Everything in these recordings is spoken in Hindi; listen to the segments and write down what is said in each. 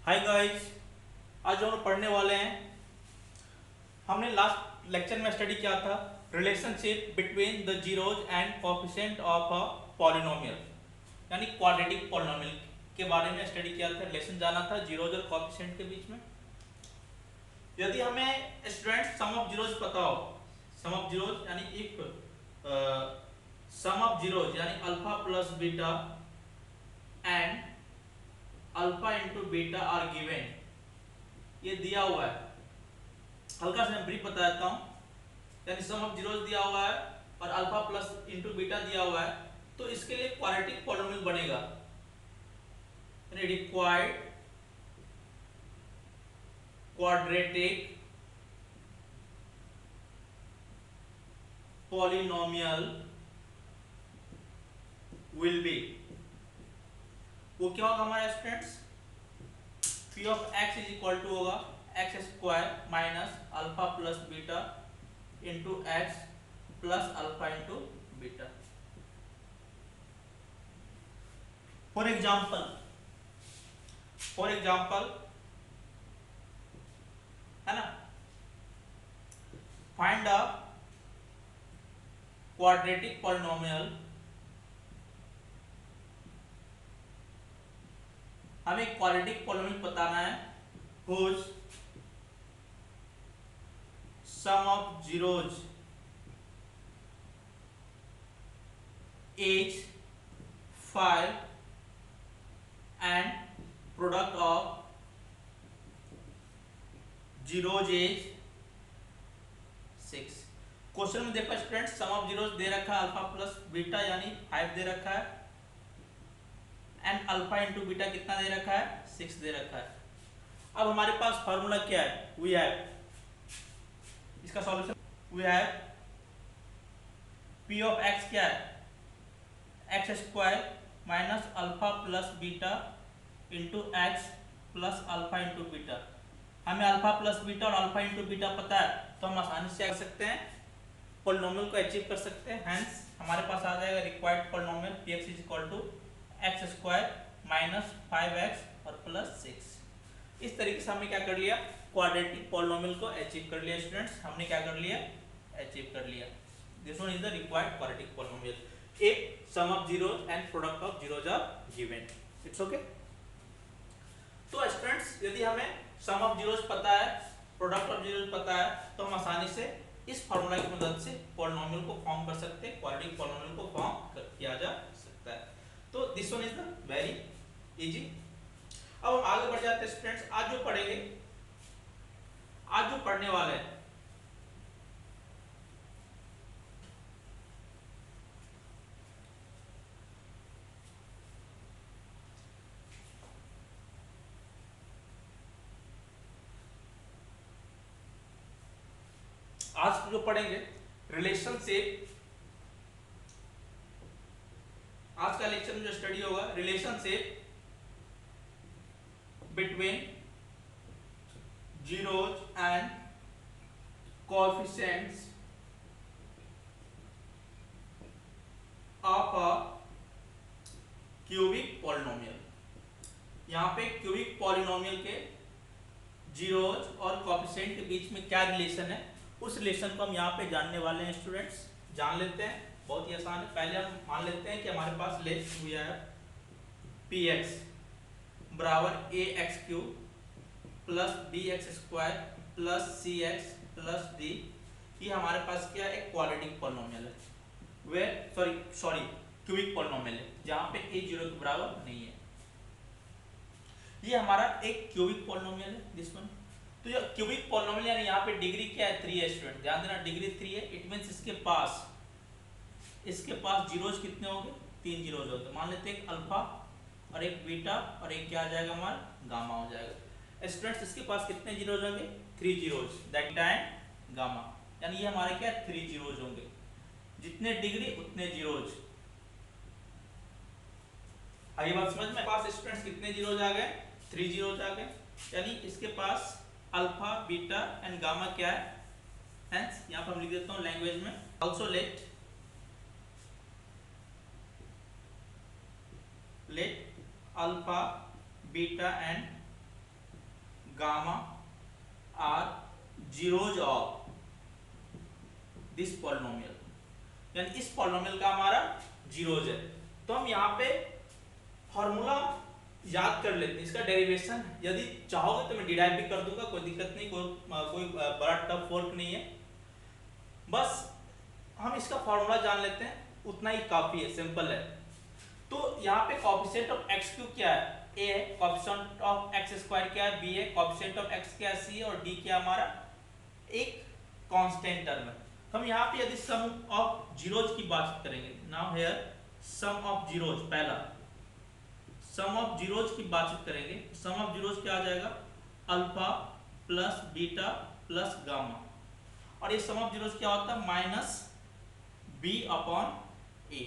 Hi guys. आज जो हम पढ़ने वाले हैं, हमने लास्ट लेक्चर में स्टडी किया था relationship between the zeros and coefficient of a polynomial, यानी क्वाड्रेटिक पॉलिनोमियल के बारे में स्टडी किया था। रिलेशन जाना था जीरोज और कोएफिशिएंट के बीच में। यदि हमें स्टूडेंट सम ऑफ जीरोज पता हो, सम ऑफ जीरोज यानी इफ सम ऑफ जीरोज यानी alpha plus beta and alpha into beta are given, ये दिया हुआ है। हल्का से मैं ब्रीफ बता देता हूँ। यानी सम ऑफ जीरोज दिया हुआ है और अल्फा प्लस इंटू बीटा दिया हुआ है, तो इसके लिए क्वाड्रेटिक पॉलिनोमियल बनेगा। यानी required quadratic polynomial will be, वो क्या होगा हमारे students, P of X is equal to होगा X square minus alpha plus beta into X plus alpha into beta. For example है ना, फाइंड अ क्वाड्रेटिक पॉलिनोमियल। हमें क्वाड्रेटिक पॉलिनोमियल बताना है whose sum of zeros is 5 and product of zeros is 6। Question में देखो स्टूडेंट, सम ऑफ जीरोस दे रखा है अल्फा प्लस बीटा यानी 5 दे रखा है, एंड अल्फा इंटू बीटा कितना दे रखा है, 6 दे रखा है। अब हमारे पास फॉर्मूला क्या है, वी हैव, इसका solution we have P of X क्या है, X square minus alpha plus beta into X plus alpha into beta. हमें अल्फा प्लस बीटा और अल्फा इंटू बीटा पता है, तो हम आसानी से कर सकते हैं, पॉलिनोमियल को अचीव कर सकते हैं। हेंस हमारे पास आ जाएगा required polynomial P X is equal to X square minus 5x और प्लस 6। इस तरीके से हमने क्या कर लिया, क्वाड्रेटिक पॉलिनोमियल को अचीव कर लिया। स्टूडेंट्स हमने क्या कर लिया, अचीव कर लिया। This one is the required quadratic polynomial if sum of zeros and product of zeros are given. It's okay. तो स्टूडेंट्स यदि हमें सम ऑफ जीरोस पता है, प्रोडक्ट ऑफ जीरोस पता है, तो हम आसानी से इस फार्मूला की मदद से पॉलिनोमियल को फॉर्म कर सकते हैं, क्वाड्रेटिक पॉलिनोमियल को फॉर्म किया जा सकता है। तो this one is the very easy. अब हम आगे बढ़ जाते हैं स्टूडेंट्स। आज जो पढ़ेंगे, आज जो पढ़ने वाले हैं, आज जो पढ़ेंगे रिलेशनशिप, आज का लेक्चर में जो स्टडी होगा relationship between zeros and coefficients of a cubic polynomial. यहाँ पे क्यूबिक पॉलिनोमियल के जीरोज और कोएफिशिएंट के बीच में क्या रिलेशन है, उस रिलेशन को हम यहाँ पे जानने वाले हैं। स्टूडेंट्स जान लेते हैं, बहुत ही आसान है। पहले हम मान लेते हैं कि हमारे पास let we have P X बराबर A X cube plus B X square plus C X plus D. ये हमारे पास क्या है, एक क्वाड्रेटिक पॉलिनोमियल है, वे सॉरी क्यूबिक पॉलिनोमियल है, जहाँ पे ए जीरो के बराबर नहीं है। ये हमारा एक क्यूबिक पॉलिनोमियल है दिस वन। तो ये क्यूबिक पॉलिनोमियल यानी यहाँ पे डिग्री क्या है, 3 है। स्टूडेंट ध्यान देना, डिग्री 3 है। इट मींस इसके पास जीरोज कितने होंगे, 3 जीरोज होंगे। मान लेते हैं एक अल्फा और एक बीटा और एक क्या आ जाएगा हमारा गामा हो जाएगा। स्टूडेंट्स इसके पास कितने जीरोज होंगे, 3 जीरोज, दैट एंड गामा, यानी ये हमारे क्या 3 जीरोज होंगे। जितने डिग्री उतने जीरोज। आगे बात समझ में। पास स्टूडेंट्स कितने जीरोज आ गए, 3 जीरोज आ गए, यानी इसके पास अल्फा बीटा एंड गामा क्या है। हेंस यहाँ पर हम लिख देता हूँ लैंग्वेज में, also let alpha, beta and gamma are zeros of this polynomial, यानी इस पॉलिनोमियल का हमारा जीरोज है। तो हम यहाँ पे फॉर्मूला याद कर लेते हैं, इसका डेरिवेशन यदि चाहोगे तो मैं डिराइव भी कर दूंगा, कोई दिक्कत नहीं, कोई बड़ा टफ वर्क नहीं है, बस हम इसका फॉर्मूला जान लेते हैं, उतना ही काफी है, सिंपल है। तो यहाँ पे कोएफिशिएंट ऑफ x क्यूब क्या है, a है, कोएफिशिएंट ऑफ x स्क्वायर क्या है, b है, कोएफिशिएंट ऑफ x क्या है, c है, और d क्या हमारा एक कांस्टेंट टर्म है। हम यहाँ पे यदि सम ऑफ जीरोज की बात करेंगे, now here sum of zeros, पहला सम ऑफ जीरोज की बातचीत करेंगे, सम ऑफ जीरोज क्या आ जाएगा, alpha plus beta plus gamma, और ये सम ऑफ जीरोज क्या होता है, माइनस b अपॉन a।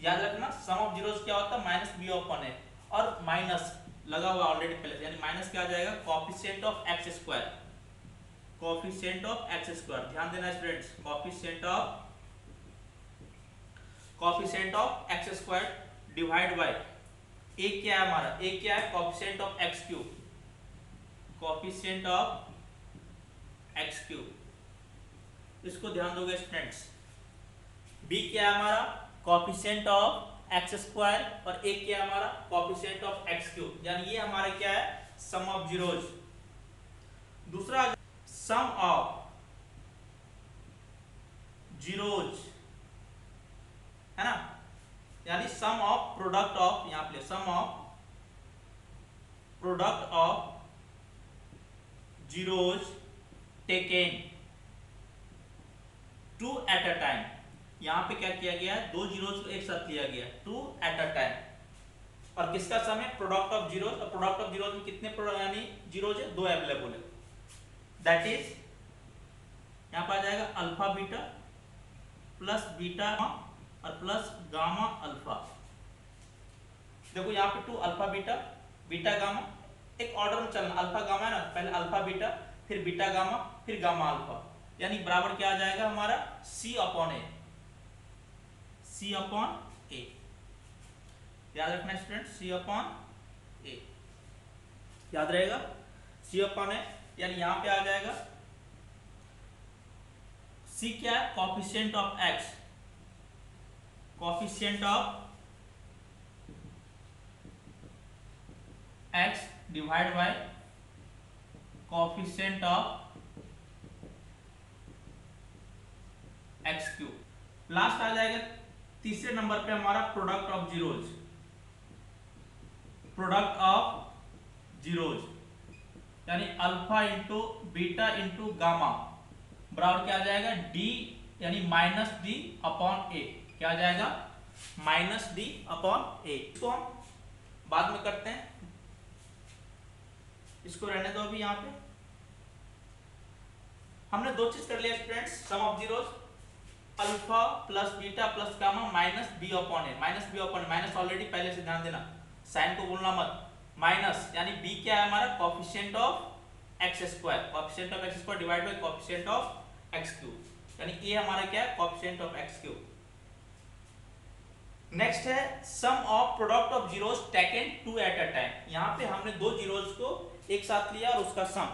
याद रखना सम ऑफ जीरोज क्या होता है, माइनस b अपॉन a, और माइनस लगा हुआ ऑलरेडी पहले से, यानी माइनस क्या आ जाएगा, coefficient of x square, coefficient of x square, ध्यान देना students, coefficient of x square divide bye a क्या है हमारा, a क्या है, coefficient of x cube, coefficient of x cube, इसको ध्यान दोगे स्टूडेंट्स। b क्या है हमारा, कोएफिशिएंट ऑफ x स्क्वायर, और a क्या है हमारा, कोएफिशिएंट ऑफ x क्यूब, यानी ये हमारा क्या है, सम ऑफ जीरोज। दूसरा सम ऑफ जीरोज है ना, यानी सम ऑफ प्रोडक्ट ऑफ, यहां पे sum of product of zeros taken two at a time. यहां पे क्या किया गया है, दो जीरोज को एक साथ लिया गया, टू एट अ टाइम, और किसका सम है, प्रोडक्ट ऑफ जीरोज, और प्रोडक्ट ऑफ जीरोज में कितने यानी जीरोज है, दो अवेलेबल है, दैट इज यहां पर आ जाएगा अल्फा बीटा प्लस बीटा और प्लस गामा अल्फा। देखो यहाँ पे two alpha beta, beta gamma, एक ऑर्डर में चलना, अल्फा गामा है ना, पहले अल्फा बीटा, फिर बीटा गामा, फिर गामा अल्फा, यानी बराबर क्या आ जाएगा हमारा, c upon A, c upon A, याद रखना स्टूडेंट, c अपॉन ए, याद रहेगा, c अपॉन ए, यानी यहां पे आ जाएगा c क्या है, coefficient of x, coefficient of x divide by coefficient of x cube. Last आ जाएगा तीसरे नंबर पे हमारा product of zeros, product of zeros, यानी alpha into beta into gamma बराबर क्या आ जाएगा, d यानी माइनस डी अपॉन ए, क्या आ जाएगा, माइनस डी अपॉन ए। इसको हम बाद में करते हैं, इसको रहने दो अभी। यहाँ पे हमने दो चीज कर लिया students, sum of zeros alpha plus beta plus gamma minus B upon A, minus B upon, minus already पहले से ध्यान देना, साइन को भूलना मत, माइनस यानी b क्या है हमारा, coefficient of x square, coefficient of x square divide by coefficient of x cube, यानी ये हमारा क्या है, coefficient of x cube. Next है sum of product of zeros taken two at a time. यहाँ पे हमने दो जीरोज को एक साथ लिया और उसका सम,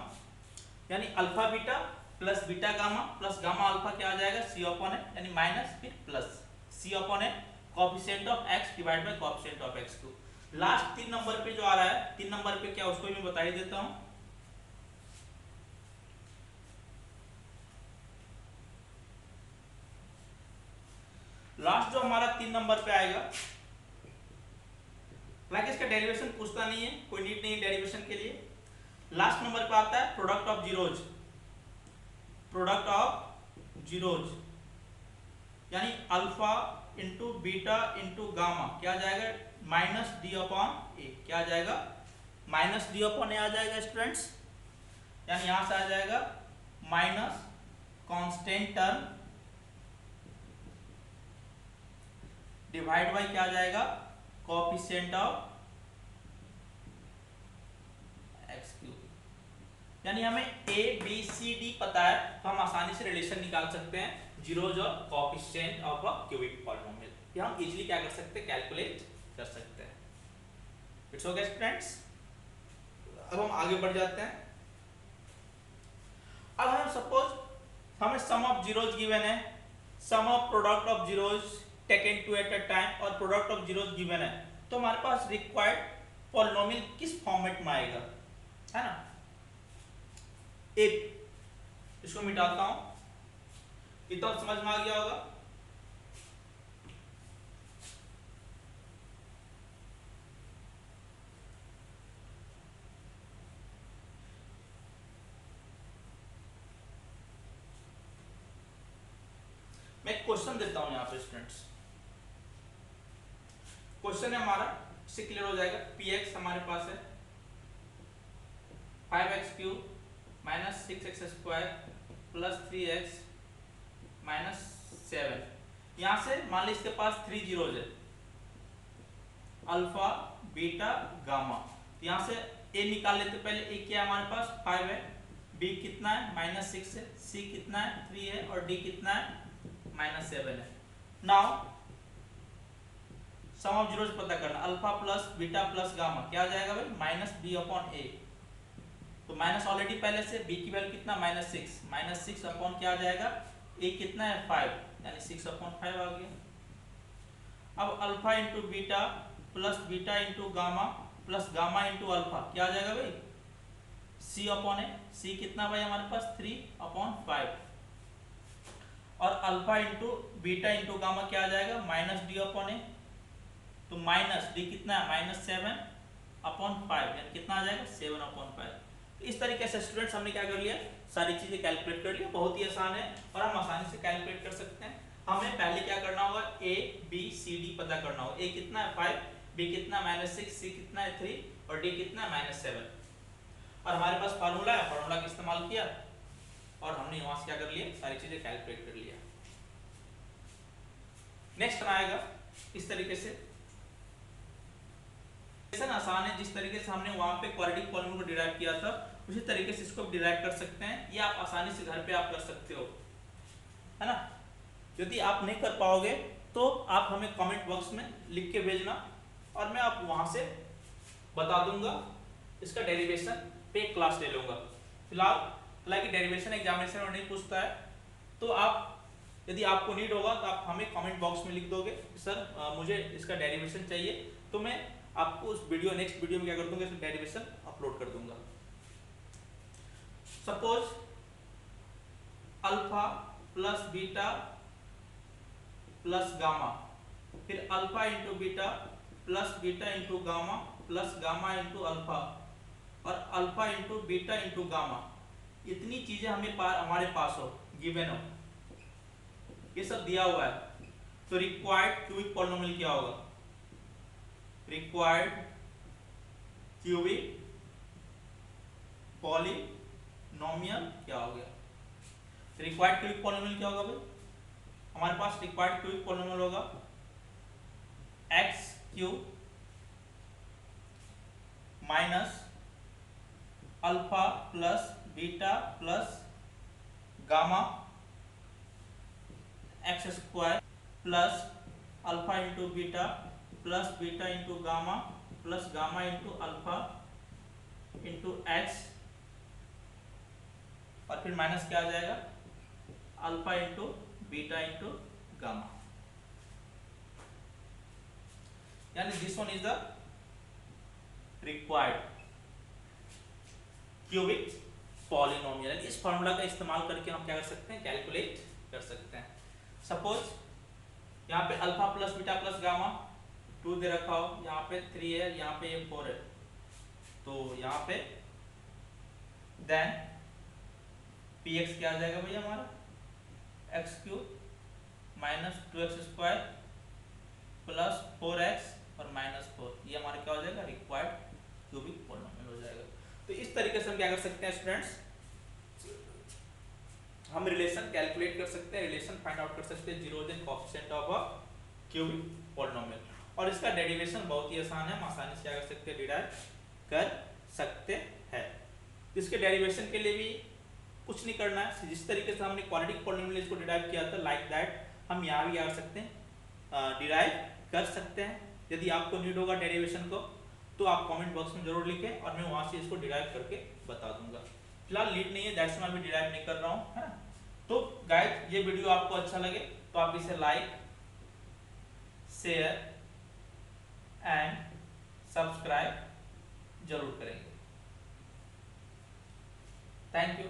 यानी alpha beta plus beta gamma plus gamma alpha क्या आ जाएगा, c अपॉन ए, यानी माइनस फिर plus c upon A, coefficient of x divide by coefficient of x cube. Last 3 number पे जो आ रहा है, 3 नंबर पे क्या, उसको भी मैं बता ही देता हूं। लास्ट जो हमारा 3 नंबर पे आएगा, लाइक इसका डेरिवेशन पूछता नहीं है, कोई नीड नहीं है डेरिवेशन के लिए। लास्ट नंबर पे आता है product of zeros, product of zeros, यानी alpha into beta into gamma क्या आ जाएगा, माइनस डी अपॉन ए, क्या आ जाएगा, माइनस डी अपॉन ए आ जाएगा स्टूडेंट्स, यानी यहां से आ जाएगा minus constant term divide by क्या आ जाएगा, कोएफिशिएंट ऑफ x क्यूब। यानी हमें a b c d पता है तो हम आसानी से रिलेशन निकाल सकते हैं जीरोज और coefficient of a cubic polynomial, ये हम इजीली क्या कर सकते हैं, कैलकुलेट कर सकते हैं। It's okay students. अब हम आगे बढ़ जाते हैं। अब हम सपोज हमें सम ऑफ जीरोज गिवन है, sum of product of zeros taken two at a time और प्रोडक्ट ऑफ जीरोज गिवन है, तो हमारे पास रिक्वायर्ड पॉलिनोमियल किस फॉर्मेट में आएगा, है ना। इफ इसको मिटाता हूं, इतना समझ में आ गया होगा। मैं एक क्वेश्चन देता हूं यहां पे स्टूडेंट्स। क्वेश्चन है हमारा, इससे क्लियर हो जाएगा। px हमारे पास है 5x³ minus 6x square plus 3x minus 7। यहां से मान ली इसके पास 3 जीरोज है, अल्फा बीटा गामा। यहां से a निकाल लेते पहले। a क्या है हमारे पास 5 है, b कितना है -6 है, c कितना है 3 है और d कितना है -7 है। नाउ सम ऑफ जीरोज पता करना, alpha plus beta plus gamma क्या आ जाएगा भाई -b/a। तो माइनस ऑलरेडी पहले से, b की वैल्यू कितना -6, -6 अपॉन क्या आ जाएगा, a कितना है 5, यानी 6/5 आ गया। अब alpha into beta plus beta into gamma plus gamma into alpha क्या आ जाएगा भाई c/a। c कितना भाई हमारे पास 3/5 और alpha into beta into gamma क्या आ जाएगा -d/a। तो माइनस d कितना है -7/5, यानी कितना आ जाएगा 7/5। तो इस तरीके से स्टूडेंट्स हमने क्या कर लिया, सारी चीजें कैलकुलेट कर लिया। बहुत ही आसान है और हम आसानी से कैलकुलेट कर सकते हैं। हमें पहले क्या करना होगा, a b c d पता करना होगा। a कितना है 5, b कितना -6, c कितना है 3 और d कितना है -7। और हमारे पास फार्मूला है, फार्मूला का इस्तेमाल किया और हमने वहां से क्या कर लिया, सारी चीजें कैलकुलेट कर लिया। नेक्स्ट आएगा इस तरीके से आसान है, जिस तरीके से हमने वहां पे क्वाड्रेटिक पॉलिनोमियल को डिराइव किया था उसी तरीके से इसको डिराइव कर सकते हैं। ये आप आसानी से घर पे आप कर सकते हो, है ना। यदि आप नहीं कर पाओगे तो आप हमें कमेंट बॉक्स में लिख के भेजना और मैं आप वहां से बता दूंगा। इसका डेरिवेशन पे क्लास ले लूंगा। फिलहाल हालांकि डेरिवेशन एग्जामिनेशन में नहीं पूछता है, तो आप यदि आपको नीड होगा तो आप हमें कमेंट बॉक्स में लिख दोगे सर मुझे इसका डेरिवेशन चाहिए, तो मैं आपको उस वीडियो नेक्स्ट वीडियो में क्या कर दूंगा, इसका डेरिवेशन अपलोड कर दूंगा। Suppose alpha plus beta plus gamma, फिर alpha into beta plus beta into gamma plus gamma into alpha और alpha into beta into gamma. इतनी चीजें हमारे पास हो, गिवन हो, ये सब दिया हुआ है। तो रिक्वायर्ड क्यूबिक पॉलिनोमियल क्या होगा, रिक्वायर्ड क्यूबिक पॉलिनोमियल क्या हो गया। रिक्वायर्ड क्यूबिक पॉलिनोमियल क्या होगा भाई, हमारे पास रिक्वायर्ड क्यूबिक पॉलिनोमियल होगा x³ minus alpha plus beta plus gamma x² plus alpha into beta plus beta into gamma plus gamma into alpha into x और फिर माइनस क्या आ जाएगा, alpha into beta into gamma. यानी this one is the required cubic polynomial. इस फॉर्मूला का इस्तेमाल करके हम क्या कर सकते हैं, कैलकुलेट कर सकते हैं। सपोज यहाँ पे alpha plus beta plus gamma 2 दे रखा हो, यहाँ पे 3 है, यहाँ पे 4 है, तो यहाँ पे देन px क्या आ जाएगा भैया हमारा x³ minus 2x² plus 4x और -4। ये हमारा क्या हो जाएगा, रिक्वायर्ड क्यूबिक पॉलिनोमियल हो जाएगा। तो इस तरीके से हम क्या कर सकते हैं स्टूडेंट्स, हम रिलेशन कैलकुलेट कर सकते हैं, रिलेशन फाइंड आउट कर सकते हैं zeros and coefficient of a cubic polynomial. और इसका डेरिवेशन बहुत ही आसान है, हम आसानी से क्या कर सकते हैं, डिराइव कर सकते हैं। इसके डेरिवेशन के लिए भी कुछ नहीं करना है, जिस तरीके से हमने क्वाड्रेटिक पॉलिनोमियल को डिराइव किया था लाइक दैट हम यहाँ भी क्या कर सकते हैं, डिराइव कर सकते हैं। यदि आपको नीड होगा डेरिवेशन को तो आप कमेंट बॉक्स में जरूर लिखें और मैं वहां से इसको डिराइव करके बता दूंगा। फिलहाल लीड नहीं है, दैट्स मैं अभी डिराइव नहीं कर रहा हूँ, है ना। तो गाइस ये वीडियो आपको अच्छा लगे तो आप इसे लाइक, शेयर एंड सब्सक्राइब जरूर करेंगे। Thank you.